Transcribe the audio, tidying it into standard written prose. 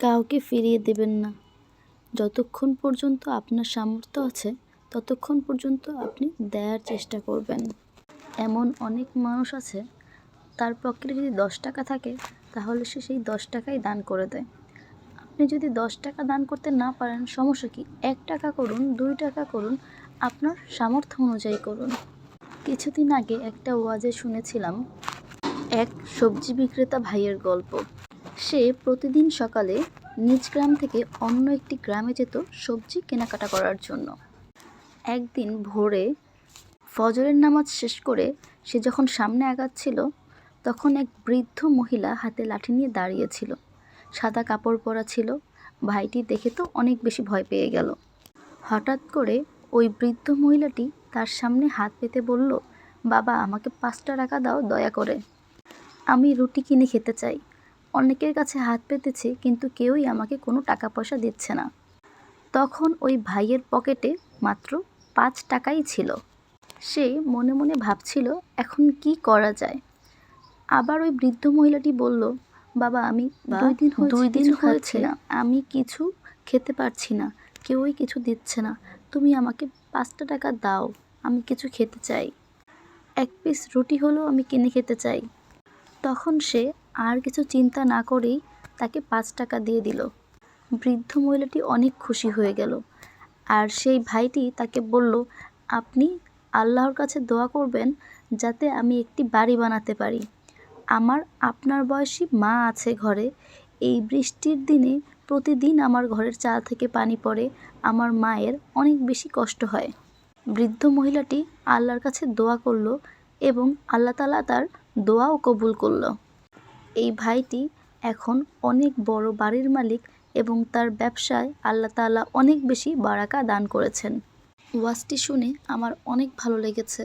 কাউকে ফিরিয়ে দেবেন না। যতক্ষণ পর্যন্ত আপনার সামর্থ্য আছে ততক্ষণ পর্যন্ত আপনি দেওয়ার চেষ্টা করবেন। এমন অনেক মানুষ আছে, তার পকেটে যদি 10 টাকা থাকে তাহলে সে সেই 10 টাকাই দান করে দেয়। আপনি যদি 10 টাকা দান করতে না পারেন, সমস্যা কি? 1 টাকা করুন, 2 টাকা করুন, আপনার সামর্থ্য অনুযায়ী করুন। কিছুদিন আগে একটা ওয়াজে শুনেছিলাম এক সবজি বিক্রেতা ভাইয়ের গল্প। সে প্রতিদিন সকালে নিজ গ্রাম থেকে অন্য একটি গ্রামে যেত সবজি কেনাকাটা করার জন্য। একদিন ভোরে ফজরের নামাজ শেষ করে সে যখন সামনে আগাচ্ছিল, তখন এক বৃদ্ধ মহিলা হাতে লাঠি নিয়ে দাঁড়িয়েছিল। সাদা কাপড় পরা ছিল। ভাইটি দেখে তো অনেক বেশি ভয় পেয়ে গেল। হঠাৎ করে ওই বৃদ্ধ মহিলাটি তার সামনে হাত পেতে বলল, বাবা, আমাকে 5 টাকা দাও দয়া করে, আমি রুটি কিনে খেতে চাই। অনেকের কাছে হাত পেতেছি কিন্তু কেউই আমাকে কোনো টাকা পয়সা দিচ্ছে না। তখন ওই ভাইয়ের পকেটে মাত্র 5 টাকাই ছিল। সে মনে মনে ভাবছিল এখন কি করা যায়। আবার ওই বৃদ্ধ মহিলাটি বলল, বাবা, আমি 2 দিন হয়েছে আমি কিছু খেতে পারছি না, কেউই কিছু দিচ্ছে না, তুমি আমাকে 5 টাকা দাও, আমি কিছু খেতে চাই, 1 পিস রুটি হলেও আমি কিনে খেতে চাই। তখন সে আর কিছু চিন্তা না করেই তাকে 5 টাকা দিয়ে দিল। বৃদ্ধ মহিলাটি অনেক খুশি হয়ে গেল। আর সেই ভাইটি তাকে বলল, আপনি আল্লাহর কাছে দোয়া করবেন যাতে আমি একটি বাড়ি বানাতে পারি। আমার আপনার বয়সী মা আছে ঘরে। এই বৃষ্টির দিনে প্রতিদিন আমার ঘরের চাল থেকে পানি পড়ে, আমার মায়ের অনেক বেশি কষ্ট হয়। বৃদ্ধ মহিলাটি আল্লাহর কাছে দোয়া করল এবং আল্লাহ তাআলা তার দোয়াও কবুল করল। এই ভাইটি এখন অনেক বড় বাড়ির মালিক এবং তার ব্যবসায় আল্লাহ তাআলা অনেক বেশি বারাকা দান করেছেন। ওয়াজটি শুনে আমার অনেক ভালো লেগেছে।